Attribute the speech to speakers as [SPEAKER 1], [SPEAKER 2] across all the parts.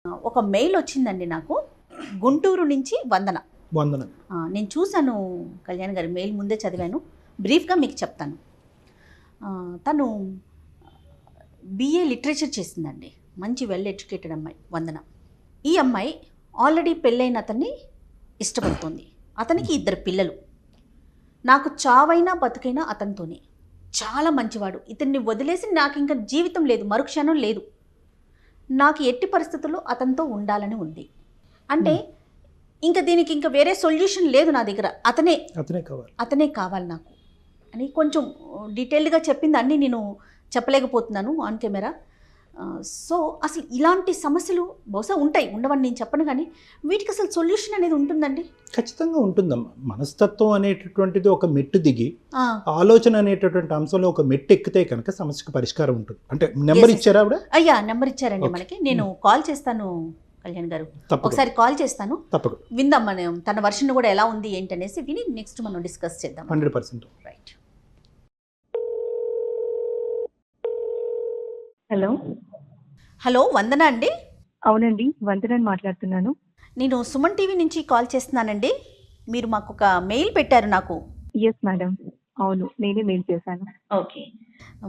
[SPEAKER 1] ఒక మెయిల్ వచ్చిందండి నాకు గుంటూరు నుంచి వందన.
[SPEAKER 2] వందన.
[SPEAKER 1] నేను చూశాను కళ్యాణ్ గారి మెయిల్, ముందే చదివాను. బ్రీఫ్గా మీకు చెప్తాను. తను బిఏ లిటరేచర్ చేసిందండి. మంచి వెల్ ఎడ్యుకేటెడ్ అమ్మాయి వందన. ఈ అమ్మాయి ఆల్రెడీ పెళ్ళైన అతన్ని ఇష్టపడుతోంది. అతనికి 2 పిల్లలు. నాకు చావైనా బతుకైనా అతనితోనే. చాలా మంచివాడు. ఇతన్ని వదిలేసి నాకు ఇంకా జీవితం లేదు, మరుక్షణం లేదు. నాకు ఎట్టి పరిస్థితుల్లో అతనితో ఉండాలని ఉంది. అంటే ఇంకా దీనికి ఇంకా వేరే సొల్యూషన్ లేదు నా దగ్గర. అతనే కావాలి నాకు అని కొంచెం డీటెయిల్డ్గా చెప్పింది. అన్నీ నేను చెప్పలేకపోతున్నాను ఆన్ కెమెరా. సో అసలు ఇలాంటి సమస్యలు బహుశా ఉంటాయి, ఉండవని నేను చెప్పను, కానీ వీటికి అసలు సొల్యూషన్ అనేది ఉంటుందండి?
[SPEAKER 2] ఖచ్చితంగా ఉంటుందమ్మా. మనస్తత్వం అనేటటువంటిది ఒక మెట్టు దిగి ఆలోచన అనేటటువంటి అంశంలో ఒక మెట్టు ఎక్కితే కనుక సమస్యకు పరిష్కారం ఉంటుంది. అంటే నెంబర్ ఇచ్చారా ఆవిడ?
[SPEAKER 1] అయ్యా నెంబర్ ఇచ్చారండి మనకి. నేను కాల్ చేస్తాను కళ్యాణ్ గారు, ఒకసారి కాల్ చేస్తాను.
[SPEAKER 2] తప్పకుండా
[SPEAKER 1] విందాం మనం తన వర్షన్ కూడా ఎలా ఉంది ఏంటి అనేసి విని నెక్స్ట్ మనం డిస్కస్ చేద్దాం.
[SPEAKER 2] 100%.
[SPEAKER 1] రైట్. హలో వందన అండి?
[SPEAKER 3] అవునండి, వందనని మాట్లాడుతున్నాను.
[SPEAKER 1] నేను సుమన్ టీవీ నుంచి కాల్ చేస్తున్నానండి. మీరు మాకు ఒక మెయిల్ పెట్టారు నాకు.
[SPEAKER 3] ఎస్ మేడం, అవును, నేనే మెయిల్ చేశాను.
[SPEAKER 1] ఓకే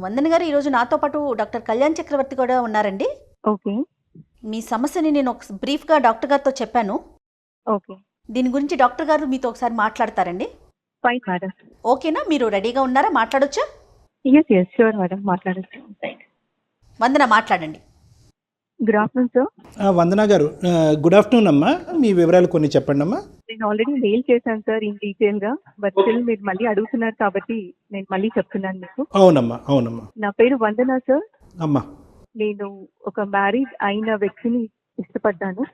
[SPEAKER 1] వందన గారు, ఈరోజు నాతో పాటు డాక్టర్ కళ్యాణ్ చక్రవర్తి కూడా ఉన్నారండి.
[SPEAKER 3] ఓకే.
[SPEAKER 1] మీ సమస్యని నేను ఒక బ్రీఫ్గా డాక్టర్ గారితో చెప్పాను.
[SPEAKER 3] ఓకే.
[SPEAKER 1] దీని గురించి డాక్టర్ గారు మీతో ఒకసారి మాట్లాడతారండి.
[SPEAKER 3] Fine madam.
[SPEAKER 1] ఓకేనా? మీరు రెడీగా ఉన్నారా? మాట్లాడొచ్చా?
[SPEAKER 3] ఎస్ షూర్ మేడం, మాట్లాడచ్చు.
[SPEAKER 1] వందన మాట్లాడండి.
[SPEAKER 3] Good afternoon sir.
[SPEAKER 2] వందన గారు, గుడ్ ఆఫ్టర్నూన్ అమ్మా. మీ వివరాలు కొన్ని చెప్పండి అమ్మా.
[SPEAKER 3] నేను ఆల్రెడీ మెయిల్ చేశాను సార్ ఇన్ డీటెయిల్గా, బట్ స్టిల్ మీరు మళ్ళీ అడుగుతున్నారు కాబట్టి నేను మళ్ళీ చెప్తున్నాను మీకు.
[SPEAKER 2] అవునమ్మా.
[SPEAKER 3] నా పేరు వందన సార్.
[SPEAKER 2] అమ్మా.
[SPEAKER 3] నేను ఒక మ్యారేజ్ అయిన వ్యక్తిని ఇష్టపడ్డాను.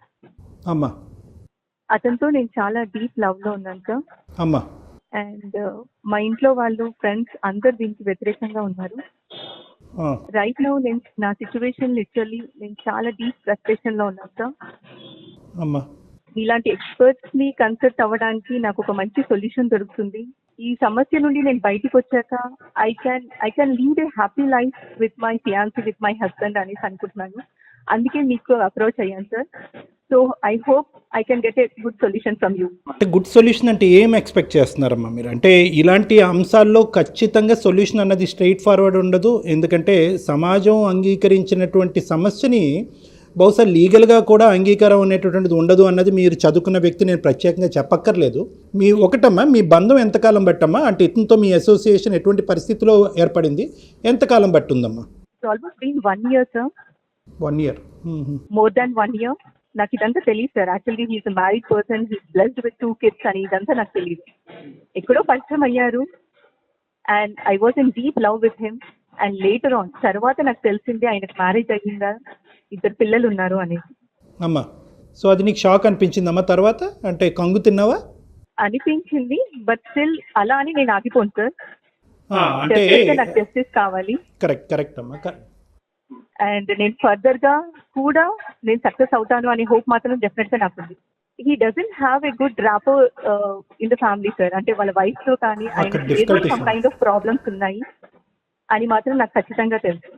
[SPEAKER 2] అమ్మా.
[SPEAKER 3] అతనితో నేను చాలా డీప్ లవ్ లో ఉన్నాను సార్.
[SPEAKER 2] అమ్మా.
[SPEAKER 3] అండ్ మా ఇంట్లో వాళ్ళు, ఫ్రెండ్స్ అందరు దీనికి వ్యతిరేకంగా ఉన్నారు. రైట్ నౌ నేను నా సిచ్యువేషన్ లిటరల్లీ నేను చాలా డీప్ ఫ్రస్ట్రేషన్ లో ఉన్నాను సార్.
[SPEAKER 2] అమ్మా.
[SPEAKER 3] ఇలాంటి ఎక్స్పర్ట్స్ ని కన్సల్ట్ అవ్వడానికి నాకు ఒక మంచి సొల్యూషన్ దొరుకుతుంది. ఈ సమస్య నుండి నేను బయటికి వచ్చాక I can lead a happy life with my fiancee, with my husband అనేసి అనుకుంటున్నాను. అందుకే మీకు అప్రోచ్ అయ్యాను sir. So I hope I can get a good solution from you.
[SPEAKER 2] అంటే గుడ్ సొల్యూషన్ అంటే ఏం ఎక్స్పెక్ట్ చేస్తున్నారమ్మా మీరు? అంటే ఇలాంటి అంశాల్లో ఖచ్చితంగా సొల్యూషన్ అన్నది స్ట్రైట్ ఫార్వర్డ్ ఉండదు. ఎందుకంటే సమాజం అంగీకరించినటువంటి సమస్యని బహుశా లీగల్గా కూడా అంగీకారం అనేటటువంటిది ఉండదు అన్నది మీరు చదువుకున్న వ్యక్తి నేను ప్రత్యేకంగా చెప్పక్కర్లేదు. ఒకటమ్మా, మీ బంధం ఎంతకాలం బట్టమ్మా? అంటే ఇతనితో మీ అసోసియేషన్ ఎటువంటి పరిస్థితిలో ఏర్పడింది? ఎంతకాలం బట్టి ఉందమ్మా?
[SPEAKER 3] Almost been 1 year sir.
[SPEAKER 2] 1 year.
[SPEAKER 3] More than 1 year. నాకు ఇదంతా తెలియదు సార్. Actually he's married person, he's blessed with 2 kids అని ఇదంతా నాకు తెలియదు. ఎక్కడో పరిచయం అయ్యారు and I was in deep love with him. And later on తర్వాత నాకు తెలిసింది ఆయనకు మ్యారేజ్ అయ్యిందా, 2 పిల్లలు ఉన్నారు అనేసి.
[SPEAKER 2] అమ్మా, సో అది నీకు షాక్ అనిపించిందమ్మా? తర్వాత అంటే కంగు తిన్నావా?
[SPEAKER 3] అనిపించింది, బట్ స్టిల్ అలా అని నేను ఆగిపోను సార్.
[SPEAKER 2] అంటే
[SPEAKER 3] నాకు జస్టిస్ కావాలి.
[SPEAKER 2] కరెక్ట్ అమ్మా.
[SPEAKER 3] అండ్ నేను ఫర్దర్ గా కూడా నేను సక్సెస్ అవుతాను అనే హోప్ మాత్రం డెఫినెట్ గా నాకు ఉంది. He doesn't have a good rapport in the family sir. అంటే వాళ్ళ వైఫ్ తో కానీ ఆయన ఏదో సమ్ కైండ్ ఆఫ్ ప్రాబ్లమ్స్ ఉన్నాయి అని మాత్రం నాకు ఖచ్చితంగా తెలుసు.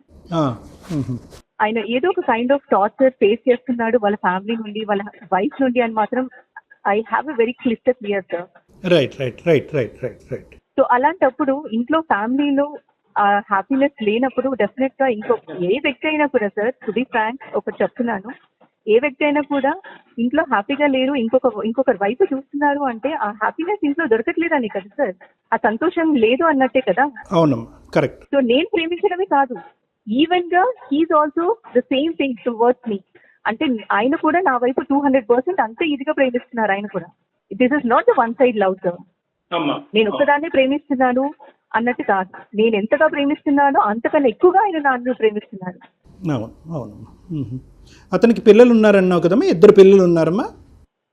[SPEAKER 3] ఆయన ఏదో ఒక కైండ్ ఆఫ్ టార్చర్ ఫేస్ చేస్తున్నాడు వాళ్ళ ఫ్యామిలీ నుండి, వాళ్ళ వైఫ్ నుండి అని మాత్రం I have a very clear sir.
[SPEAKER 2] Right.
[SPEAKER 3] So అలాంటప్పుడు ఇంట్లో ఫ్యామిలీలో హ్యాపీనెస్ లేనప్పుడు డెఫినెట్ గా ఏ వ్యక్తి అయినా కూడా సార్, టు బి ఫ్రాంక్ ఒకటి చెప్తున్నాను, ఏ వ్యక్తి అయినా కూడా ఇంట్లో హ్యాపీగా లేరు, ఇంకొకరి వైపు చూస్తున్నారు అంటే ఆ హ్యాపీనెస్ ఇంట్లో దొరకట్లేదని కదా సార్, ఆ సంతోషం లేదు అన్నట్టే కదా.
[SPEAKER 2] అవునమ్మా, కరెక్ట్.
[SPEAKER 3] సో నేను ప్రేమించడమే కాదు, ఈవెన్ గా he's also the same thing towards me. అంటే ఆయన కూడా నా వైపు 200% అంతే ఇదిగా ప్రేమిస్తున్నారు ఆయన కూడా. This is not the one side love sir. నేను ఒక్కదాన్నే ప్రేమిస్తున్నాను అన్నట్టు కాదు, నేను ఎంతగా ప్రేమిస్తున్నానో అంతకన్నా ఎక్కువగా ఆయన నన్ను ప్రేమిస్తున్నాడు.
[SPEAKER 2] అవునమ్మా. అతనికి పిల్లలు ఉన్నారన్నావు కదమ్మా? 2 పిల్లలు ఉన్నారమ్మా?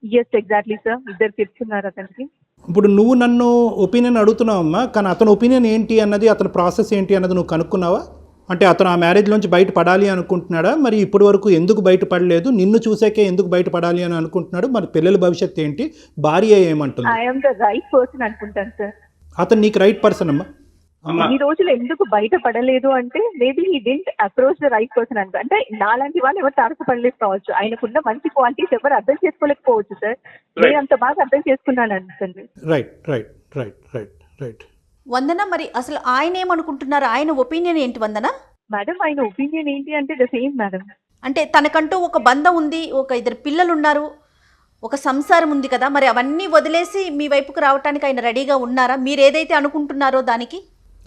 [SPEAKER 3] ఎస్ ఎగ్జాక్ట్లీ సార్, 2 kids ఉన్నారు అతనికి.
[SPEAKER 2] ఇప్పుడు నువ్వు నన్ను ఒపీనియన్ అడుగుతున్నావమ్మా, కానీ అతని ఒపీనియన్ ఏంటి అన్నది, అతని ప్రాసెస్ ఏంటి అన్నది నువ్వు కనుక్కున్నావా? అంటే అతను ఆ మ్యారేజ్లోంచి బయటపడాలి అనుకుంటున్నాడా? మరి ఇప్పటి వరకు ఎందుకు బయటపడలేదు? నిన్ను చూసాకే ఎందుకు బయటపడాలి అని అనుకుంటున్నాడు? మరి పిల్లల భవిష్యత్తు ఏంటి? భార్య ఏమంటుంది?
[SPEAKER 3] I am the right person అనుకుంటాను సార్.
[SPEAKER 2] అతను నీకు రైట్ పర్సన్ అమ్మా. అమ్మా.
[SPEAKER 3] ఇన్ని రోజులు ఎందుకు బయట పడలేదు అంటే maybe he didn't approach the right person అనుకో. అంటే నాలాంటి వాళ్ళు ఎవరు తారసపడలేదు కావచ్చు, ఆయనకున్న మంచి క్వాలిటీస్ ఎవరు అర్థం చేసుకోలేకపోవచ్చు సార్. నేను అంత బాగా అర్థం చేసుకున్నాను అనుకోండి.
[SPEAKER 2] Right right right right right.
[SPEAKER 1] Vandana, మరి అసలు ఆయన ఏమనుకుంటున్నారు? ఆయన ఒపీనియన్ ఏంటి వందన?
[SPEAKER 3] మేడం ఆయన ఒపీనియన్ ఏంటి అంటే ద సేమ్ మేడం.
[SPEAKER 1] అంటే తనకంటూ ఒక బంధం ఉంది, ఒక 2 పిల్లలు ఉన్నారు, ఒక సంసారం ఉంది కదా, మరి అవన్నీ వదిలేసి మీ వైపుకు రావడానికి ఆయన రెడీగా ఉన్నారా? మీరు ఏదైతే అనుకుంటున్నారో దానికి?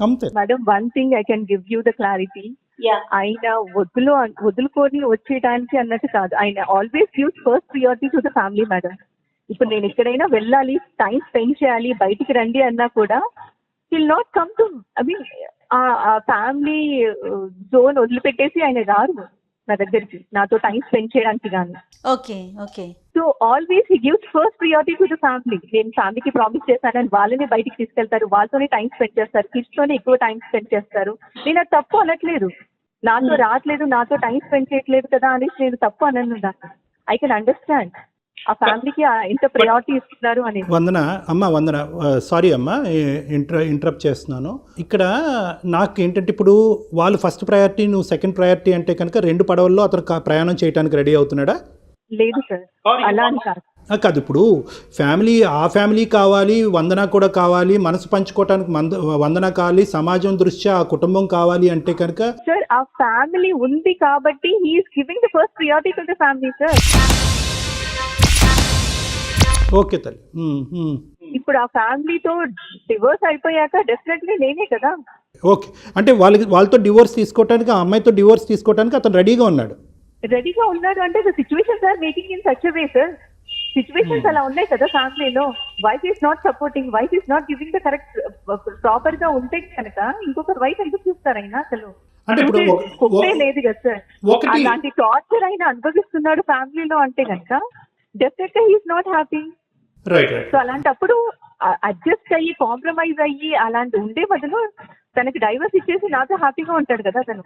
[SPEAKER 2] అంతే
[SPEAKER 3] madam, one thing I can give you the clarity. ఆయన వదులుకొని వచ్చేయడానికి అన్నట్టు కాదు. ఆయన always gives first priority to the family madam. ఇప్పుడు నేను ఎక్కడైనా వెళ్ళాలి, టైం స్పెండ్ చేయాలి, బయటికి రండి అన్నా కూడా will not come to, I mean ఆ ఫ్యామిలీ జోన్ వదిలిపెట్టేసి ఆయన రారు నా దగ్గరికి నాతో టైం స్పెండ్ చేయడానికి కానీ.
[SPEAKER 1] Okay okay.
[SPEAKER 3] So always he gives first priority to the family. నేను ఫ్యామిలీకి ప్రామిస్ చేశానని వాళ్ళని బయటికి తీసుకెళ్తారు, వాళ్ళతోనే టైం స్పెండ్ చేస్తారు, కిడ్స్ తోనే ఎక్కువ టైం స్పెండ్ చేస్తారు. నేను అది తప్పు అనట్లేదు, నాతో రావట్లేదు, నాతో టైం స్పెండ్ చేయట్లేదు కదా అనేసి నేను తప్పు అనను. దాన్ని ఐ కెన్ అండర్స్టాండ్ ఆ ఫ్యామిలీకి ఎంత ప్రయారిటీ ఇస్తున్నారు అనేది.
[SPEAKER 2] వందన అమ్మ, వందన, సారీ అమ్మ ఇంటరప్ట్ చేస్తున్నాను. ఇక్కడ నాకు ఏంటంటే ఇప్పుడు వాళ్ళు ఫస్ట్ ప్రయారిటీ, నువ్వు సెకండ్ ప్రయారిటీ అంటే కనుక 2 పడవల్లో అతను ప్రయాణం చేయడానికి రెడీ అవుతున్నాడా?
[SPEAKER 3] లేదు సార్, అలా అని కాదు.
[SPEAKER 2] కాదు, ఇప్పుడు ఆ ఫ్యామిలీ కావాలి, వందన కూడా కావాలి, మనసు పంచుకోవటానికి వందన కావాలి, సమాజం దృష్ట్యా ఆ కుటుంబం కావాలి అంటే కనుక
[SPEAKER 3] సార్ ఆ ఫ్యామిలీ ఉంది కాబట్టి he's giving the first priority to the family sir.
[SPEAKER 2] Okay తల్లి.
[SPEAKER 3] ఇప్పుడు ఆ ఫ్యామిలీతో డివోర్స్ అయిపోయాక డెఫినెట్లీ నేనే కదా.
[SPEAKER 2] ఓకే, అంటే వాళ్ళతో డివోర్స్ తీసుకోవటానికి, ఆ అమ్మాయితో డివోర్స్ తీసుకోవటానికి అతను రెడీగా ఉన్నాడు
[SPEAKER 3] అంటే the situations are making in such a way sir. Situations అలా ఉన్నాయి కదా ఫ్యామిలీలో. Wife is not supporting, wife is not giving the correct proper గా ఉంటే కనుక ఇంకొకరు వైఫ్ ఎందుకు చూస్తారు అయినా? అసలు
[SPEAKER 2] అంటే ఇప్పుడు
[SPEAKER 3] ఒకే లేదు కదా సార్. అలాంటి టార్చర్ అయినా అనుభవిస్తున్నాడు ఫ్యామిలీలో అంటే కనుక డెఫినెట్ గా హీఈస్ నాట్ హ్యాపీ. సో అలాంటప్పుడు అడ్జస్ట్ అయ్యి, కాంప్రమైజ్ అయ్యి అలాంటి ఉండే బదులు తనకి డైవర్స్ ఇచ్చేసి నాతో హ్యాపీగా ఉంటాడు కదా తను.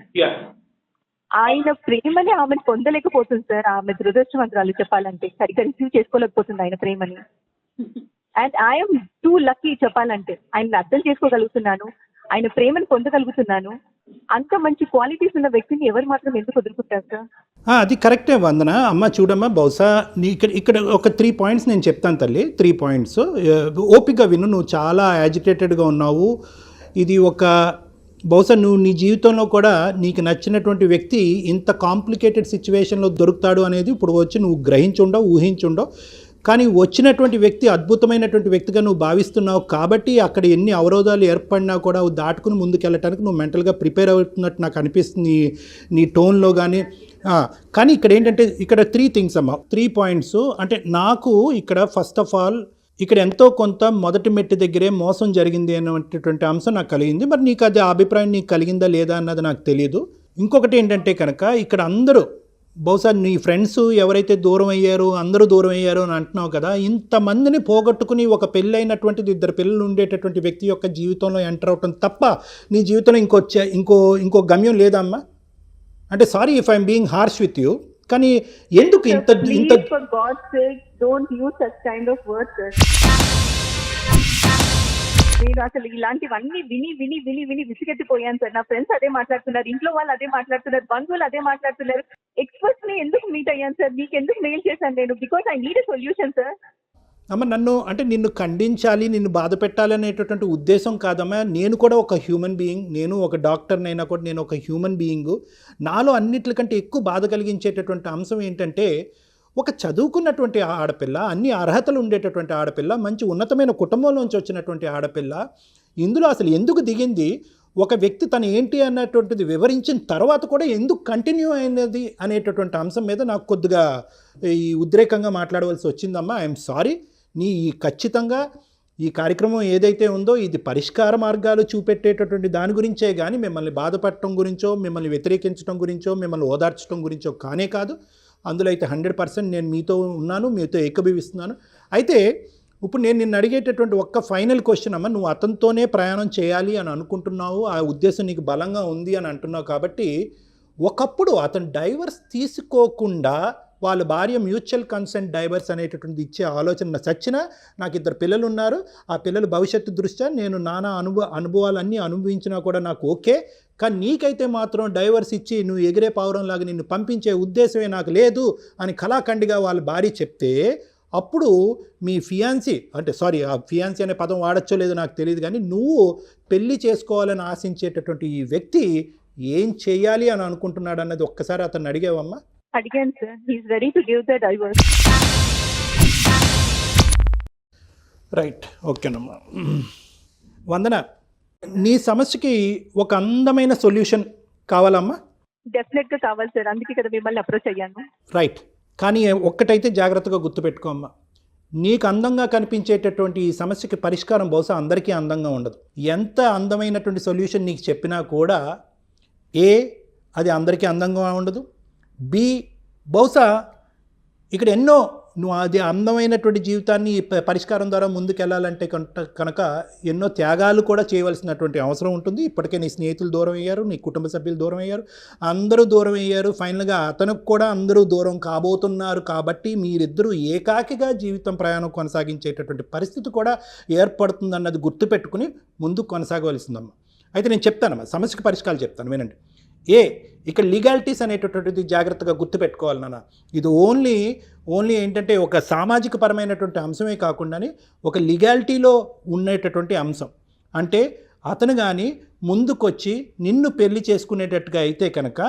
[SPEAKER 3] ఆయన ప్రేమని ఆమెను పొందలేకపోతుంది సార్. ఆమె దురదృష్టవంతురాలు చెప్పాలంటే, సరిగ్గా రిసీవ్ చేసుకోలేకపోతుంది ఆయన ప్రేమని. అండ్ ఐఎమ్ టూ లక్కీ చెప్పాలంటే. ఆయన అర్థం చేసుకోగలుగుతున్నాను, ఆయన ప్రేమను పొందగలుగుతున్నాను. అంత మంచి క్వాలిటీస్ ఉన్న వ్యక్తిని ఎవరు మాత్రం ఎందుకు వదులుకుంటారు సార్?
[SPEAKER 2] అది కరెక్టే వందన. అమ్మ చూడమ్మా, బహుశా ఇక్కడ ఒక 3 పాయింట్స్ నేను చెప్తాను తల్లి. 3 పాయింట్స్ ఓపిక విను. నువ్వు చాలా యాజిటేటెడ్గా ఉన్నావు. ఇది బహుశా నువ్వు నీ జీవితంలో కూడా నీకు నచ్చినటువంటి వ్యక్తి ఇంత కాంప్లికేటెడ్ సిచ్యువేషన్లో దొరుకుతాడు అనేది ఇప్పుడు వచ్చి నువ్వు గ్రహించుండవు, ఊహించుండవు. కానీ వచ్చినటువంటి వ్యక్తి అద్భుతమైనటువంటి వ్యక్తిగా నువ్వు భావిస్తున్నావు కాబట్టి అక్కడ ఎన్ని అవరోధాలు ఏర్పడినా కూడా దాటుకుని ముందుకెళ్ళటానికి నువ్వు మెంటల్గా ప్రిపేర్ అవుతున్నట్టు నాకు అనిపిస్తుంది నీ టోన్లో కానీ. కానీ ఇక్కడ ఏంటంటే ఇక్కడ 3 థింగ్స్ అమ్మ, 3 పాయింట్స్. అంటే నాకు ఇక్కడ ఫస్ట్ ఆఫ్ ఆల్ ఇక్కడ ఎంతో కొంత మొదటి మెట్టు దగ్గరే మోసం జరిగింది అనేటటువంటి అంశం నాకు కలిగింది. మరి నీకు అది అభిప్రాయం నీకు కలిగిందా లేదా అన్నది నాకు తెలియదు. ఇంకొకటి ఏంటంటే కనుక ఇక్కడ అందరూ బహుశా నీ ఫ్రెండ్స్ ఎవరైతే దూరం అయ్యారో అందరూ దూరం అయ్యారు అని అంటున్నావు కదా, ఇంతమందిని పోగొట్టుకుని ఒక పెళ్ళైనటువంటిది 2 పిల్లలు ఉండేటటువంటి వ్యక్తి యొక్క జీవితంలో ఎంటర్ అవటం తప్ప నీ జీవితంలో ఇంకో గమ్యం లేదమ్మా. అంటే sorry if I'm being harsh with you, కానీ ఎందుకు ఇంత
[SPEAKER 3] for god's sake don't use such kind of words sir. నేను అసలు ఇలాంటివన్నీ విని విని విని విని విసిగెత్తిపోయాను సార్. నా ఫ్రెండ్స్ అదే మాట్లాడుతున్నారు, ఇంట్లో వాళ్ళు అదే మాట్లాడుతున్నారు, బంధువులు అదే మాట్లాడుతున్నారు. ఎక్స్పర్ట్స్ ని ఎందుకు మీట్ అయ్యాను సార్, మీకు ఎందుకు మెయిల్ చేశాను నేను, because I need a solution sir.
[SPEAKER 2] అమ్మ నిన్ను ఖండించాలి, నిన్ను బాధ పెట్టాలి అనేటటువంటి ఉద్దేశం కాదమ్మా. నేను కూడా ఒక హ్యూమన్ బీయింగ్, నేను ఒక డాక్టర్ని అయినా కూడా నేను ఒక హ్యూమన్ బీయింగు. నాలో అన్నిటికంటే ఎక్కువ బాధ కలిగించేటటువంటి అంశం ఏంటంటే ఒక చదువుకున్నటువంటి ఆడపిల్ల, అన్ని అర్హతలు ఉండేటటువంటి ఆడపిల్ల, మంచి ఉన్నతమైన కుటుంబంలోంచి వచ్చినటువంటి ఆడపిల్ల ఇందులో అసలు ఎందుకు దిగింది? ఒక వ్యక్తి తను ఏంటి అన్నటువంటిది వివరించిన తర్వాత కూడా ఎందుకు కంటిన్యూ అయినది అనేటటువంటి అంశం మీద నాకు కొద్దిగా ఈ ఉద్రేకంగా మాట్లాడవలసి వచ్చిందమ్మా. I'm sorry. ఖచ్చితంగా ఈ కార్యక్రమం ఏదైతే ఉందో ఇది పరిష్కార మార్గాలు చూపెట్టేటటువంటి దాని గురించే కానీ మిమ్మల్ని బాధపడటం గురించో, మిమ్మల్ని వ్యతిరేకించడం గురించో, మిమ్మల్ని ఓదార్చడం గురించో కానే కాదు. అందులో అయితే 100% నేను మీతో ఉన్నాను, మీతో ఏకీభవిస్తున్నాను. అయితే ఇప్పుడు నేను నిన్ను అడిగేటటువంటి ఒక్క ఫైనల్ క్వశ్చన్ అమ్మ, నువ్వు అతనితోనే ప్రయాణం చేయాలి అని అనుకుంటున్నావు, ఆ ఉద్దేశం నీకు బలంగా ఉంది అని అంటున్నావు కాబట్టి ఒకప్పుడు అతను డైవర్స్ తీసుకోకుండా వాళ్ళ భార్య మ్యూచువల్ కన్సెంట్ డైవర్స్ అనేటటువంటి ఇచ్చే ఆలోచన సచ్చినా నాకు 2 పిల్లలు ఉన్నారు, ఆ పిల్లల భవిష్యత్తు దృష్ట్యా నేను నానా అనుభవాలన్నీ అనుభవించినా కూడా నాకు ఓకే, కానీ నీకైతే మాత్రం డైవర్స్ ఇచ్చి నువ్వు ఎగిరే పావురంలాగా నిన్ను పంపించే ఉద్దేశమే నాకు లేదు అని కళాఖండిగా వాళ్ళ భార్య చెప్తే, అప్పుడు మీ ఫియాన్సీ అంటే సారీ ఆ ఫియాన్సీ అనే పదం వాడచ్చో లేదో నాకు తెలియదు, కానీ నువ్వు పెళ్లి చేసుకోవాలని ఆశించేటటువంటి ఈ వ్యక్తి ఏం చేయాలి అని అనుకుంటున్నాడు అన్నది ఒక్కసారి అతన్ని అడిగావమ్మా?
[SPEAKER 3] అడిగాను sir. He's ready to give the divorce.
[SPEAKER 2] Right, ఓకేనమ్మా. వందన, నీ సమస్యకి ఒక అందమైన సొల్యూషన్ కావాలమ్మా?
[SPEAKER 3] డెఫినెట్ గా కావాలి సార్, అందుకే కదా మిమ్మల్ని అప్రోచ్ అయ్యాను.
[SPEAKER 2] రైట్, కానీ ఒక్కటైతే జాగ్రత్తగా గుర్తుపెట్టుకో అమ్మా, నీకు అందంగా కనిపించేటటువంటి ఈ సమస్యకి పరిష్కారం బహుశా అందరికీ అందంగా ఉండదు. ఎంత అందమైనటువంటి సొల్యూషన్ నీకు చెప్పినా కూడా ఏ అది అందరికీ అందంగా ఉండదు, బి బహుశా ఇక్కడ ఎన్నో నువ్వు అది అందమైనటువంటి జీవితాన్ని పరిష్కారం ద్వారా ముందుకెళ్ళాలంటే కనుక ఎన్నో త్యాగాలు కూడా చేయవలసినటువంటి అవసరం ఉంటుంది. ఇప్పటికే నీ స్నేహితులు దూరం అయ్యారు, నీ కుటుంబ సభ్యులు దూరం అయ్యారు, అందరూ దూరం అయ్యారు, ఫైనల్గా అతనికి కూడా అందరూ దూరం కాబోతున్నారు. కాబట్టి మీరిద్దరూ ఏకాకిగా జీవితం ప్రయాణం కొనసాగించేటటువంటి పరిస్థితి కూడా ఏర్పడుతుందన్నది గుర్తుపెట్టుకుని ముందుకు కొనసాగవలసిందమ్మా. అయితే నేను చెప్తానమ్మా, సమస్యకు పరిష్కారాలు చెప్తాను, వినండి. ఇక్కడ లీగాలిటీస్ అనేటటువంటిది జాగ్రత్తగా గుర్తుపెట్టుకోవాలి నాన్న. ఇది ఓన్లీ ఏంటంటే ఒక సామాజిక పరమైనటువంటి అంశమే కాకుండానే ఒక లీగాలిటీలో ఉండేటటువంటి అంశం. అంటే అతను కానీ ముందుకొచ్చి నిన్ను పెళ్లి చేసుకునేటట్టుగా అయితే కనుక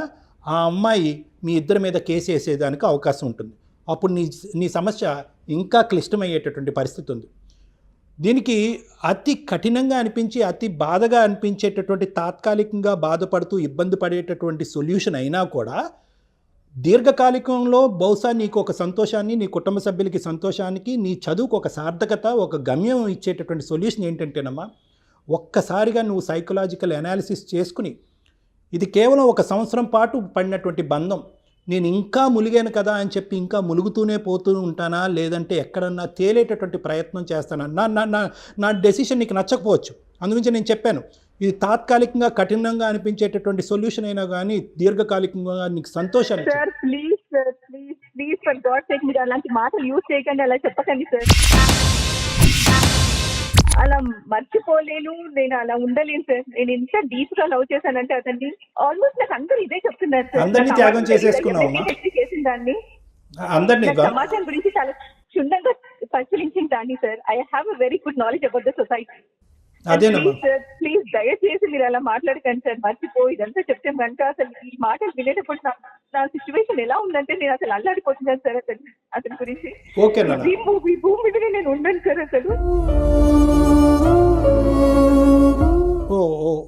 [SPEAKER 2] ఆ అమ్మాయి మీ ఇద్దరి మీద కేసు వేసేదానికి అవకాశం ఉంటుంది. అప్పుడు నీ సమస్య ఇంకా క్లిష్టమయ్యేటటువంటి పరిస్థితి ఉంది. దీనికి అతి కఠినంగా అనిపించి అతి బాధగా అనిపించేటటువంటి తాత్కాలికంగా బాధపడుతూ ఇబ్బంది పడేటటువంటి సొల్యూషన్ అయినా కూడా దీర్ఘకాలికంలో బహుశా నీకు ఒక సంతోషాన్ని, నీ కుటుంబ సభ్యులకి సంతోషానికి, నీ చదువుకు ఒక సార్థకత, ఒక గమ్యం ఇచ్చేటటువంటి సొల్యూషన్ ఏంటంటేనమ్మా, ఒక్కసారిగా నువ్వు సైకలాజికల్ అనాలిసిస్ చేసుకుని ఇది కేవలం 1 సంవత్సరం పాటు పడినటువంటి బంధం, నేను ఇంకా ములిగాను కదా అని చెప్పి ఇంకా ములుగుతూనే పోతూ ఉంటానా, లేదంటే ఎక్కడన్నా తేలేటటువంటి ప్రయత్నం చేస్తానా? నా డెసిషన్ నీకు నచ్చకపోవచ్చు, అందుగురించి నేను చెప్పాను ఇది తాత్కాలికంగా కఠినంగా అనిపించేటటువంటి సొల్యూషన్ అయినా కానీ దీర్ఘకాలికంగా నీకు సంతోషాన్ని.
[SPEAKER 3] Sir please sir, please for God sake మీరు అలాంటి మాటలు యూజ్ చేయకండి, అలా చెప్పకండి సార్. అలా మర్చిపోలేను, నేను అలా ఉండలేను సార్. నేను ఎంత డీప్ గా లవ్ చేశానంటే అతన్ని, ఆల్మోస్ట్ నాకు అందరూ ఇదే చెప్తున్నారు సార్.
[SPEAKER 2] అందరినీ త్యాగం చేసేసుకున్నావమ్మా,
[SPEAKER 3] చేసిన దాన్ని,
[SPEAKER 2] అందరినీ
[SPEAKER 3] సమాజం గురించి చాలా క్షుణ్ణంగా పరిశీలించిన దాన్ని sir. I have a very good knowledge about the society.
[SPEAKER 2] అదేనమ్మా.
[SPEAKER 3] ప్లీజ్ దయచేసి మీరు అలా మాట్లాడకండి సార్. మర్చిపో ఇదంతా చెప్తే కనుక అసలు ఈ మాటలు వినేటప్పుడు నా సిచ్యువేషన్ ఎలా ఉందంటే నేను అసలు అల్లాడిపోతున్నాను సార్ అతని గురించి. ఈ భూమి మీద నేను ఉండను సార్ అసలు.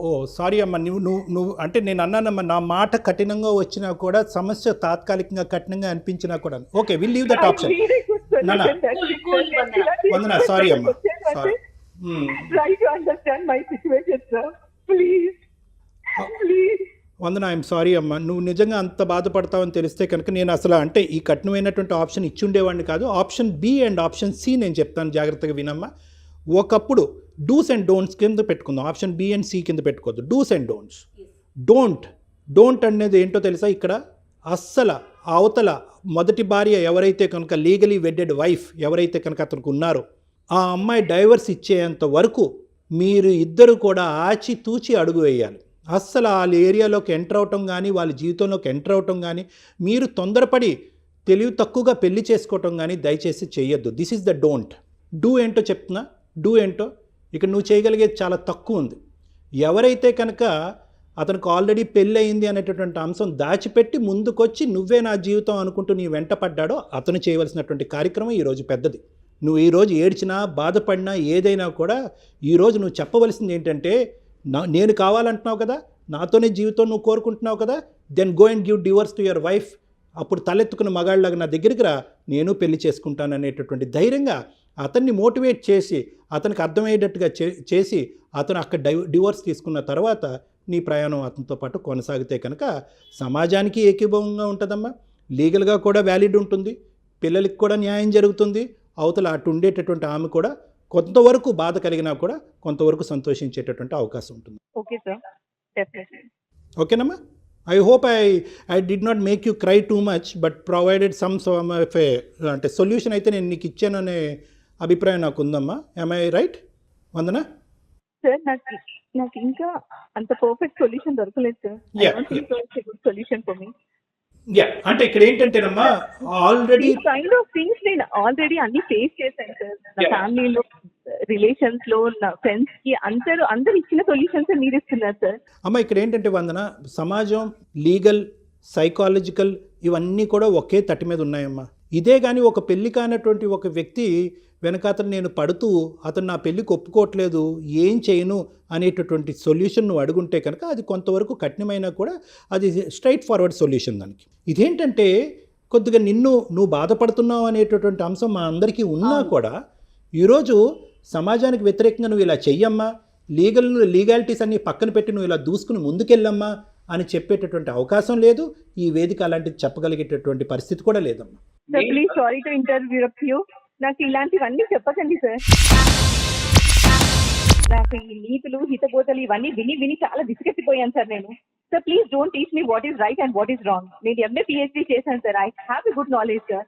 [SPEAKER 2] ఓ సారీ అమ్మా, నువ్వు అంటే నేను అన్నానమ్మా, నా మాట కఠినంగా వచ్చినా కూడా సమస్య తాత్కాలికంగా కఠినంగా అనిపించినా కూడా okay, will leave that option. Vandana, sorry అమ్మా, sorry.
[SPEAKER 3] Try to understand my situation, sir. Please.
[SPEAKER 2] Vandana, I am sorry అమ్మా, నువ్వు నిజంగా అంత బాధపడతావని తెలిస్తే కనుక నేను అసలు అంటే ఈ కఠినమైనటువంటి ఆప్షన్ ఇచ్చుండేవాడిని కాదు. Option B and option C నేను చెప్తాను, జాగ్రత్తగా వినమ్మా. ఒకప్పుడు డూస్ అండ్ డోంట్స్ కింద పెట్టుకుందాం, ఆప్షన్ బి అండ్ సి కింద పెట్టుకోవద్దు. Dos and don'ts. డోంట్ అనేది ఏంటో తెలుసా? ఇక్కడ అస్సలు అవతల మొదటి భార్య ఎవరైతే కనుక లీగలీ వెడ్డెడ్ వైఫ్ ఎవరైతే కనుక అతనికి ఉన్నారో ఆ అమ్మాయి డైవర్స్ ఇచ్చేంత వరకు మీరు ఇద్దరు కూడా ఆచితూచి అడుగు వేయాలి. అస్సలు వాళ్ళ ఏరియాలోకి ఎంటర్ అవటం కానీ వాళ్ళ జీవితంలోకి ఎంటర్ అవటం కానీ మీరు తొందరపడి తెలివి తక్కువగా పెళ్లి చేసుకోవటం కానీ దయచేసి చేయొద్దు. This is the don't. Do ఏంటో చెప్తున్నా, డూ ఏంటో ఇక్కడ నువ్వు చేయగలిగేది చాలా తక్కువ ఉంది. ఎవరైతే కనుక అతనికి ఆల్రెడీ పెళ్ళి అయింది అనేటటువంటి అంశం దాచిపెట్టి ముందుకొచ్చి నువ్వే నా జీవితం అనుకుంటూ నీ వెంట పడ్డాడో అతను చేయవలసినటువంటి కార్యక్రమం ఈరోజు పెద్దది. నువ్వు ఈరోజు ఏడ్చినా బాధపడినా ఏదైనా కూడా ఈరోజు నువ్వు చెప్పవలసింది ఏంటంటే, నేను కావాలంటున్నావు కదా, నాతోనే జీవితం నువ్వు కోరుకుంటున్నావు కదా, then go and give divorce to your wife. అప్పుడు తలెత్తుకున్న మగాళ్ళలాగా నా దగ్గరికి రా, నేను పెళ్లి చేసుకుంటాను అనేటటువంటి ధైర్యంగా అతన్ని మోటివేట్ చేసి అతనికి అర్థమయ్యేటట్టుగా చేసి అతను అక్కడ డివోర్స్ తీసుకున్న తర్వాత నీ ప్రయాణం అతనితో పాటు కొనసాగితే కనుక సమాజానికి ఏకీభవంగా ఉంటుందమ్మా, లీగల్గా కూడా వ్యాలిడ్ ఉంటుంది, పిల్లలకి కూడా న్యాయం జరుగుతుంది, అవతల అటు ఉండేటటువంటి ఆమె కూడా కొంతవరకు బాధ కలిగినా కూడా కొంతవరకు సంతోషించేటటువంటి అవకాశం ఉంటుంది.
[SPEAKER 3] Okay sir, definitely.
[SPEAKER 2] ఓకేనమ్మా, I hope I did not make you cry too much, but provided some of a అంటే సొల్యూషన్ అయితే నేను నీకు ఇచ్చాననే అభిప్రాయం నాకు ఉందమ్మా. am I right Vandana?
[SPEAKER 3] Sir నాకు ఇంకా అంత పర్ఫెక్ట్ సొల్యూషన్ దొరకలేదు sir.
[SPEAKER 2] Yeah,
[SPEAKER 3] good solution for me.
[SPEAKER 2] అంటే ఇక్కడ ఏంటంటేనమ్మా ఆల్రెడీ
[SPEAKER 3] కైండ్ ఆఫ్ థింగ్స్ నేను ఆల్రెడీ అన్ని ఫేస్ చేశాను సార్. నా
[SPEAKER 2] Yeah.
[SPEAKER 3] ఫ్యామిలీలో, రిలేషన్స్ లో, నా ఫ్రెండ్స్ కి అందరు ఇచ్చిన సొల్యూషన్స్ మీరు ఇస్తున్నారు సార్.
[SPEAKER 2] అమ్మ ఇక్కడ ఏంటంటే వందన, సమాజం, లీగల్, సైకాలజికల్ ఇవన్నీ కూడా ఒకే తట్టి మీద ఉన్నాయమ్మా. ఇదే కానీ ఒక పెళ్లి కానటువంటి ఒక వ్యక్తి వెనకాతను నేను పడుతూ అతను నా పెళ్ళికి ఒప్పుకోవట్లేదు, ఏం చేయను అనేటటువంటి సొల్యూషన్ నువ్వు అడుగుంటే కనుక అది కొంతవరకు కఠినమైనా కూడా అది స్ట్రైట్ ఫార్వర్డ్ సొల్యూషన్ దానికి. ఇదేంటంటే కొద్దిగా నువ్వు బాధపడుతున్నావు అనేటటువంటి అంశం మా అందరికీ ఉన్నా కూడా ఈరోజు సమాజానికి వ్యతిరేకంగా నువ్వు ఇలా చెయ్యమ్మా, లీగాలిటీస్ అన్ని పక్కన పెట్టి నువ్వు ఇలా దూసుకుని ముందుకెళ్ళమ్మా అని చెప్పేటటువంటి అవకాశం లేదు. ఈ వేదిక అలాంటిది చెప్పగలిగేటటువంటి పరిస్థితి కూడా లేదమ్మా.
[SPEAKER 3] Sir please, sorry to interrupt you. నాకు ఇలాంటివన్నీ చెప్పకండి సార్. నాకు ఈ నీతులు, హితబోధలు ఇవన్నీ విని చాలా విసిగెత్తిపోయాను సార్ నేను. Sir please don't teach me what is right and what is wrong. నేను ఎంఏ పిహెచ్డీ చేశాను sir. I have a good knowledge sir.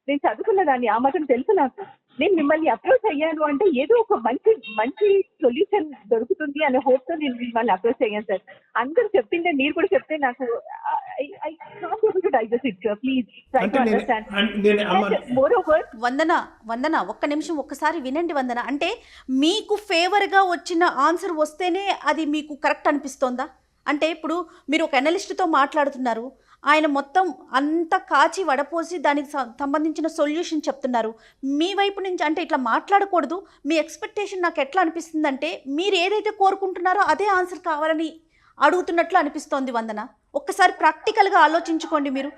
[SPEAKER 3] నేను చదువుకున్న దాన్ని ఆ మాత్రం తెలుసు నాకు. నేను మిమ్మల్ని అప్రోచ్ అయ్యాను అంటే ఏదో ఒక మంచి సొల్యూషన్ దొరుకుతుంది అనే హోప్ తో నేను మిమ్మల్ని అప్రోచ్ అయ్యాను సార్. అందరూ చెప్పిందే మీరు కూడా చెప్తే నాకు I can't able to digest it sir. Please try to understand. Moreover
[SPEAKER 1] Vandana ఒక్క నిమిషం ఒక్కసారి వినండి వందన. అంటే మీకు ఫేవర్గా వచ్చిన ఆన్సర్ వస్తేనే అది మీకు కరెక్ట్ అనిపిస్తోందా? అంటే ఇప్పుడు మీరు ఒక అనలిస్ట్తో మాట్లాడుతున్నారు, ఆయన మొత్తం అంతా కాచి వడపోసి దానికి సంబంధించిన సొల్యూషన్ చెప్తున్నారు. మీ వైపు నుంచి అంటే ఇట్లా మాట్లాడకూడదు. మీ ఎక్స్పెక్టేషన్ నాకు ఎట్లా అనిపిస్తుందంటే మీరు ఏదైతే కోరుకుంటున్నారో అదే ఆన్సర్ కావాలని అడుగుతున్నట్లు అనిపిస్తోంది వందన. ఒక్కసారి ప్రాక్టికల్గా ఆలోచించుకోండి మీరు.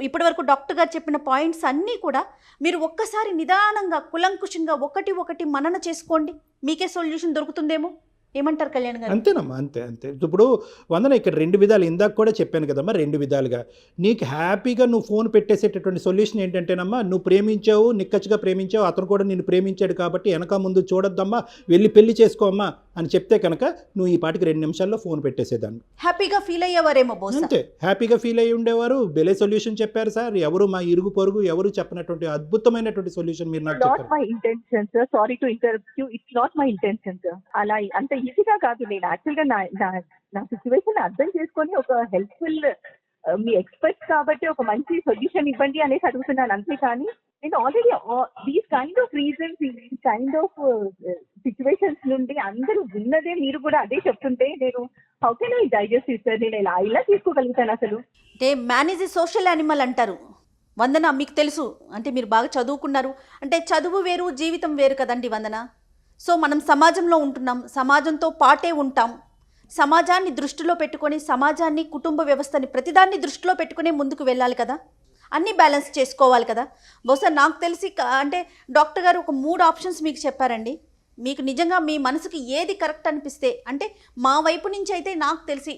[SPEAKER 1] ఇప్పటి వరకు డాక్టర్ గారు చెప్పిన పాయింట్స్ అన్నీ కూడా మీరు ఒక్కసారి నిదానంగా కులంకుశంగా ఒకటి మనన చేసుకోండి, మీకే సొల్యూషన్ దొరుకుతుందేమో. ఏమంటారు కళ్యాణ్ గారు?
[SPEAKER 2] అంతేనమ్మా, అంతే. ఇప్పుడు వందన ఇక్కడ రెండు విధాలు, ఇందాక కూడా చెప్పాను కదమ్మా, రెండు విధాలుగా నీకు హ్యాపీగా నువ్వు ఫోన్ పెట్టేసేటటువంటి సొల్యూషన్ ఏంటంటేనమ్మా, నువ్వు ప్రేమించావు, నిక్కచ్చిగా ప్రేమించావు, అతను కూడా నిన్ను ప్రేమించాడు కాబట్టి వెనక ముందు చూడొద్దమ్మా, వెళ్ళి పెళ్లి చేసుకోమ్మా అని చెప్తే కనుక నువ్వు ఈ పాటికి 2 నిమిషాల్లో ఫోన్ పెట్టేసేదాన్ని.
[SPEAKER 1] హ్యాపీగా ఫీల్ అయ్యేవారేమో బహుశా.
[SPEAKER 2] అంతే, హ్యాపీగా ఫీల్ అయ్యి ఉండేవారు. బెలే సొల్యూషన్ చెప్పారు సార్. ఎవరు మా ఇరుగు పొరుగు ఎవరు చెప్పినటువంటి అద్భుతమైనటువంటి సొల్యూషన్ మీరు నాకు చెప్పారు.
[SPEAKER 3] Not my intention sir. Sorry to interrupt you. It's not my intention sir. అలా అంత ఈజీగా కాదు. నేను యాక్చువల్ గా నా సిచ్యువేషన్ అర్థం చేసుకొని ఒక హెల్ప్ఫుల్, మీ ఎక్స్పర్ట్స్ కాబట్టి ఒక మంచి సొల్యూషన్ ఇవ్వండి అనేసి అడుగుతున్నాను అంతే. కానీ నేను already these kind of reasons, these kind of situations నుండి అందరూ విన్నదే మీరు కూడా అదే చెప్తుంటే నేను how can I digest it sir? నేను ఇలా తీసుకోగలుగుతాను అసలు?
[SPEAKER 1] అంటే man is a social animal అంటారు వందన. మీకు తెలుసు అంటే మీరు బాగా చదువుకున్నారు. అంటే చదువు వేరు, జీవితం వేరు కదండి వందన. సో మనం సమాజంలో ఉంటున్నాం, సమాజంతో పాటే ఉంటాం. సమాజాన్ని దృష్టిలో పెట్టుకొని, సమాజాన్ని, కుటుంబ వ్యవస్థని, ప్రతిదాన్ని దృష్టిలో పెట్టుకుని ముందుకు వెళ్ళాలి కదా, అన్నీ బ్యాలెన్స్ చేసుకోవాలి కదా. బహుశా నాకు తెలిసి అంటే డాక్టర్ గారు ఒక 3 ఆప్షన్స్ మీకు చెప్పారండి. మీకు నిజంగా మీ మనసుకి ఏది కరెక్ట్ అనిపిస్తే, అంటే మా వైపు నుంచి అయితే నాకు తెలిసి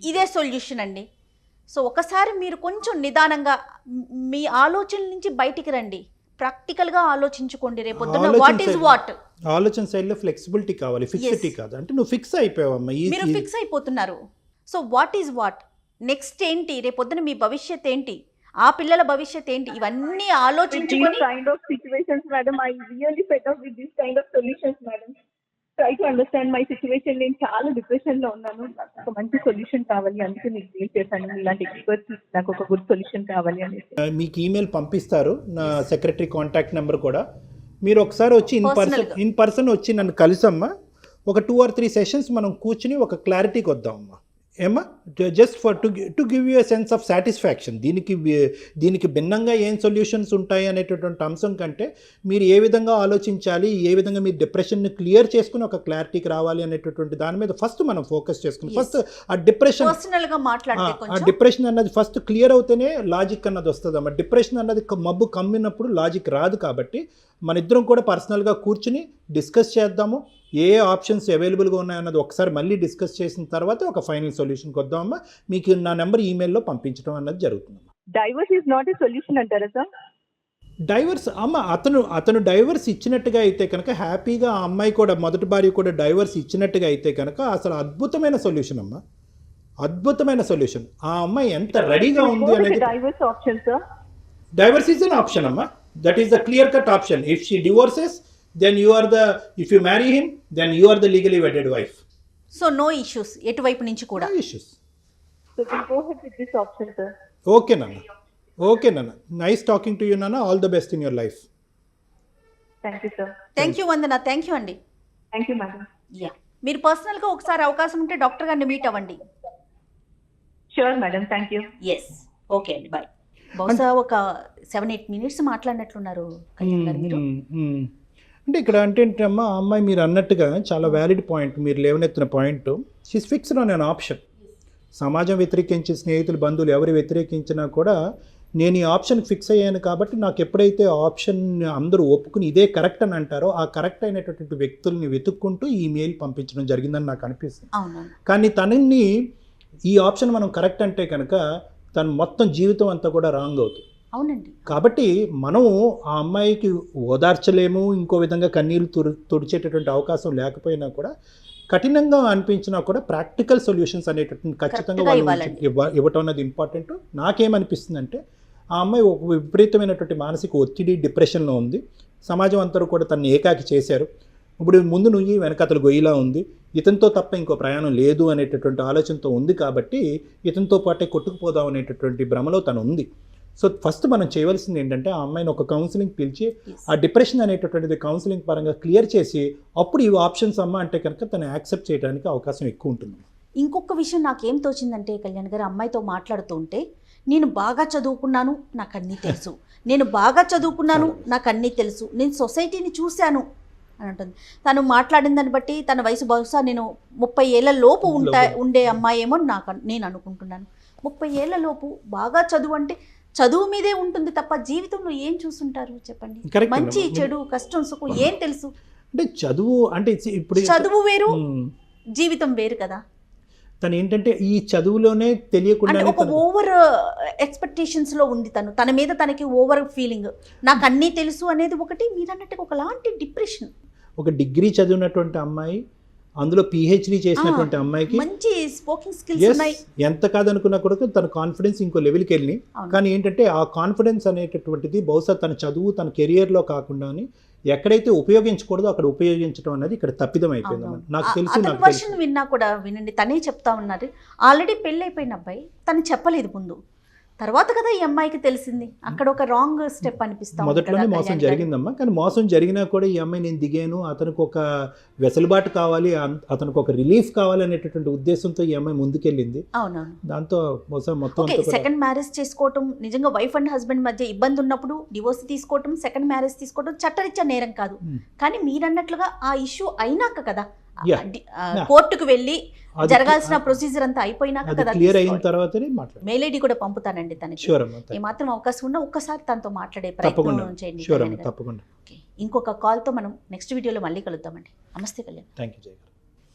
[SPEAKER 1] ఇదే సొల్యూషన్ అండి. సో ఒకసారి మీరు కొంచెం నిదానంగా మీ ఆలోచనల నుంచి బయటికి రండి, ప్రాక్టికల్గా ఆలోచించుకోండి. రేపొద్దున వాట్ ఈజ్ వాట్.
[SPEAKER 2] ఆలోచన సైడ్లో ఫ్లెక్సిబిలిటీ కావాలి, ఫిక్సిటీ కాదు. అంటే నువ్వు ఫిక్స్ అయిపోయావమ్మా,
[SPEAKER 1] మీరు ఫిక్స్ అయిపోతున్నారు. So what is what, next ఏంటి, రేపొద్దున మీ భవిష్యత్ ఏంటి, ఆ పిల్లల భవిష్యత్ ఏంటి, ఇవన్నీ ఆలోచించుకొని
[SPEAKER 3] kind of situations madam. I really fed up with this kind of solutions madam. Try to understand my situation. నేను చాలా డిప్రెషన్ లో ఉన్నాను, నాకు ఒక మంచి సొల్యూషన్ కావాలి, అందుకే మీకు మెయిల్ చేశాను. ఇలాంటి ఎక్స్పర్ట్స్, నాకు ఒక గుడ్ సొల్యూషన్ కావాలి అనేసి.
[SPEAKER 2] మీకు ఈమెయిల్ పంపిస్తారు, నా సెక్రటరీ కాంటాక్ట్ నెంబర్ కూడా. మీరు ఒకసారి వచ్చి ఇన్ పర్సన్ వచ్చి నన్ను కలిసమ్మా, ఒక 2 or 3 సెషన్స్ మనం కూర్చుని ఒక క్లారిటీకి వద్దామమ్మా. ఏమ్మా, just for to give you a sense of satisfaction. దీనికి భిన్నంగా ఏం సొల్యూషన్స్ ఉంటాయి అనేటటువంటి అంశం కంటే మీరు ఏ విధంగా ఆలోచించాలి, ఏ విధంగా మీరు డిప్రెషన్ని క్లియర్ చేసుకుని ఒక క్లారిటీకి రావాలి అనేటటువంటి దాని మీద ఫస్ట్ మనం ఫోకస్ చేసుకుని, ఫస్ట్ ఆ డిప్రెషన్ అన్నది ఫస్ట్ క్లియర్ అవుతేనే లాజిక్ అన్నది వస్తుంది అమ్మా. డిప్రెషన్ అన్నది మబ్బు కమ్మినప్పుడు లాజిక్ రాదు. కాబట్టి మన ఇద్దరం కూడా పర్సనల్గా కూర్చుని డిస్కస్ చేద్దాము, ఏ ఆప్షన్స్ అవైలబుల్గా ఉన్నాయన్నది ఒకసారి మళ్ళీ డిస్కస్ చేసిన తర్వాత ఒక ఫైనల్ సొల్యూషన్కి వద్దామమ్మా. మీకు నా నెంబర్ ఈమెయిల్లో పంపించడం అన్నది జరుగుతుందమ్మా.
[SPEAKER 3] Divorce is not a solution అంటారా సార్?
[SPEAKER 2] డైవర్స్ అమ్మ, అతను డైవర్స్ ఇచ్చినట్టుగా అయితే కనుక హ్యాపీగా, ఆ అమ్మాయి కూడా, మొదటి భార్య కూడా డైవర్స్ ఇచ్చినట్టుగా అయితే కనుక అసలు అద్భుతమైన సొల్యూషన్ అమ్మ. అద్భుతమైన సొల్యూషన్. ఆ అమ్మాయి ఎంత రెడీగా ఉంది అనేది.
[SPEAKER 3] Divorce option sir.
[SPEAKER 2] Divorce is an option, amma. That is the clear-cut option. If she divorces, then if you marry him, then you are the legally wedded wife.
[SPEAKER 1] So no issues ఎటువైపు నుంచి కూడా.
[SPEAKER 2] No issues.
[SPEAKER 3] So we'll go ahead with this option, sir.
[SPEAKER 2] Okay, Nana. Nice talking to you, Nana. All the best in your life.
[SPEAKER 3] Thank you, sir.
[SPEAKER 1] Thank you Vandana, thank you అండి.
[SPEAKER 3] Thank you, madam.
[SPEAKER 1] Yeah, మీరు పర్సనల్గా ఒకసారి అవకాశం ఉంటే doctor గారిని meet అవ్వండి.
[SPEAKER 3] Sure, madam. Thank you.
[SPEAKER 1] Yes, okay అండి, bye. బహుశా ఒక 7-8 minutes మాట్లాడినట్లున్నారు కళ్యాణ్ గారు మీరు.
[SPEAKER 2] అంటే ఇక్కడ అంటే అమ్మా, ఆ అమ్మాయి మీరు అన్నట్టుగా చాలా వ్యాలిడ్ పాయింట్ మీరు లేవనెత్తిన point. She's fixed on an option. సమాజం వ్యతిరేకించి, స్నేహితులు, బంధువులు ఎవరు వ్యతిరేకించినా కూడా నేను ఈ ఆప్షన్ ఫిక్స్ అయ్యాను కాబట్టి నాకు ఎప్పుడైతే ఆప్షన్ అందరూ ఒప్పుకుని ఇదే కరెక్ట్ అని అంటారో ఆ కరెక్ట్ అయినటువంటి వ్యక్తుల్ని వెతుక్కుంటూ ఈ మెయిల్ పంపించడం జరిగిందని నాకు అనిపిస్తుంది. కానీ తనని ఈ ఆప్షన్ మనం కరెక్ట్ అంటే కనుక తను మొత్తం జీవితం అంతా కూడా రాంగ్ అవుతుంది.
[SPEAKER 1] అవునండి.
[SPEAKER 2] కాబట్టి మనం ఆ అమ్మాయికి ఓదార్చలేము, ఇంకో విధంగా కన్నీళ్ళు తుడిచేటటువంటి అవకాశం లేకపోయినా కూడా కఠినంగా అనిపించినా కూడా ప్రాక్టికల్ సొల్యూషన్స్ అనేటటువంటి ఖచ్చితంగా వాళ్ళు ఇవ్వటం అనేది ఇంపార్టెంట్. నాకేమనిపిస్తుంది అంటే ఆ అమ్మాయి ఒక విపరీతమైనటువంటి మానసిక ఒత్తిడి, డిప్రెషన్లో ఉంది. సమాజం అంతా కూడా తనని ఏకాకి చేశారు. ఇప్పుడు ముందు నుయ్యి వెనకతలు గొయ్యిలా ఉంది, ఇతనితో తప్ప ఇంకో ప్రయాణం లేదు అనేటటువంటి ఆలోచనతో ఉంది. కాబట్టి ఇతనితో పాటే కొట్టుకుపోదాం అనేటటువంటి భ్రమలో తను ఉంది. సో ఫస్ట్ మనం చేయవలసింది ఏంటంటే ఆ అమ్మాయిని ఒక కౌన్సిలింగ్ పిలిచి ఆ డిప్రెషన్ అనేటటువంటిది కౌన్సిలింగ్ పరంగా క్లియర్ చేసి అప్పుడు ఈ ఆప్షన్స్ అమ్మ అంటే కనుక తను యాక్సెప్ట్ చేయడానికి అవకాశం ఎక్కువ ఉంటుంది.
[SPEAKER 1] ఇంకొక విషయం నాకేం తోచిందంటే కళ్యాణ్ గారు, అమ్మాయితో మాట్లాడుతూ ఉంటే నేను బాగా చదువుకున్నాను, నాకు అన్నీ తెలుసు, నేను బాగా చదువుకున్నాను, నాకు అన్నీ తెలుసు, నేను సొసైటీని చూశాను అని అంటుంది. తను మాట్లాడిన దాన్ని బట్టి తన వయసు బహుశా నేను 30 ఏళ్ల లోపు ఉండే అమ్మాయి ఏమో నేను అనుకుంటున్నాను. 30 ఏళ్ల లోపు బాగా చదువు అంటే చదువు మీదే ఉంటుంది తప్ప జీవితంలో ఏం చూసుంటారు చెప్పండి? మంచి చెడు, కష్టం, సుఖం ఏం తెలుసు?
[SPEAKER 2] అంటే చదువు అంటే ఇప్పుడు
[SPEAKER 1] చదువు వేరు, జీవితం వేరు కదా.
[SPEAKER 2] తను ఏంటంటే ఈ చదువులోనే తెలియకుండా
[SPEAKER 1] ఒక ఓవర్ ఎక్స్పెక్టేషన్స్ లో ఉంది. తన మీద తనకి ఓవర్ ఫీలింగ్, నాకు అన్నీ తెలుసు అనేది ఒకటి. మీరు అన్నట్టుగా ఒకలాంటి డిప్రెషన్.
[SPEAKER 2] ఒక డిగ్రీ చదివినటువంటి అమ్మాయి, అందులో పిహెచ్డి చేసినటువంటి అమ్మాయికి
[SPEAKER 1] మంచి స్పోకింగ్ స్కిల్స్ ఉన్నాయి.
[SPEAKER 2] ఎంత కాదనుకున్నా కూడా తన కాన్ఫిడెన్స్ ఇంకో లెవెల్కి వెళ్ళి, కానీ ఏంటంటే ఆ కాన్ఫిడెన్స్ అనేటటువంటిది బహుశా తన చదువు, తన కెరియర్లో కాకుండా ఎక్కడైతే ఉపయోగించకూడదో అక్కడ ఉపయోగించడం అనేది ఇక్కడ తప్పిదం అయిపోయింది. నాకు తెలుసు.
[SPEAKER 1] వర్షన్ విన్నా కూడా వినండి, తనే చెప్తా ఉన్నారు. ఆల్రెడీ పెళ్ళి అయిపోయిన అబ్బాయి తను చెప్పలేదు ముందు, తర్వాత కదా ఈ అమ్మాయికి తెలిసింది. అక్కడ ఒక రాంగ్ స్టెప్ అనిపిస్తాం.
[SPEAKER 2] మొదట్లోనే మోసం జరిగిందమ్మా, కానీ మోసం జరిగినా కూడా ఈ అమ్మాయి నేను దిగాను, అతనికి ఒక వెసులుబాటు కావాలి, అతనికి ఒక రిలీఫ్ కావాలి అనేటటువంటి ఉద్దేశంతో ఈ అమ్మాయి ముందుకెళ్ళింది.
[SPEAKER 1] అవునవును.
[SPEAKER 2] దాంతో మొత్తం
[SPEAKER 1] సెకండ్ మ్యారేజ్ చేసుకోవటం నిజంగా వైఫ్ అండ్ హస్బెండ్ మధ్య ఇబ్బంది ఉన్నప్పుడు డివోర్స్ తీసుకోవటం, సెకండ్ మ్యారేజ్ తీసుకోవడం చట్టరీత్యా నేరం కాదు. కానీ మీరన్నట్లుగా ఆ ఇష్యూ అయినాక కదా, కోర్టుకు వెళ్ళి జరగాల్సిన ప్రొసీజర్ అంతా అయిపోయినాక కదా,
[SPEAKER 2] క్లియర్ అయిన తర్వాతనే మాట్లాడాలి.
[SPEAKER 1] మెయిల్ ఐడి కూడా పంపుతానండి తనకి. ఏ మాత్రం అవకాశం ఉన్నా ఒక్కసారి తనతో మాట్లాడే ప్రయత్నం చేయండి. ఇంకొక కాల్తో మనం నెక్స్ట్ వీడియోలో మళ్ళీ కలుద్దామండి. నమస్తే కళ్యాణ్.
[SPEAKER 2] Thank you.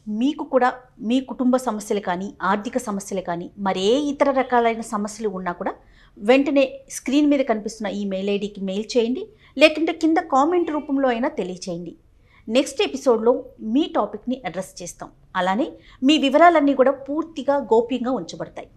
[SPEAKER 1] మీకు కూడా మీ కుటుంబ సమస్యలు కానీ, ఆర్థిక సమస్యలు కానీ, మరే ఇతర రకాలైన సమస్యలు ఉన్నా కూడా వెంటనే స్క్రీన్ మీద కనిపిస్తున్న ఈ మెయిల్ ఐడికి మెయిల్ చేయండి, లేకుంటే కింద కామెంట్ రూపంలో అయినా తెలియచేయండి. నెక్స్ట్ ఎపిసోడ్లో మీ టాపిక్ని అడ్రస్ చేస్తాం. అలానే మీ వివరాలన్నీ కూడా పూర్తిగా గోప్యంగా ఉంచబడతాయి.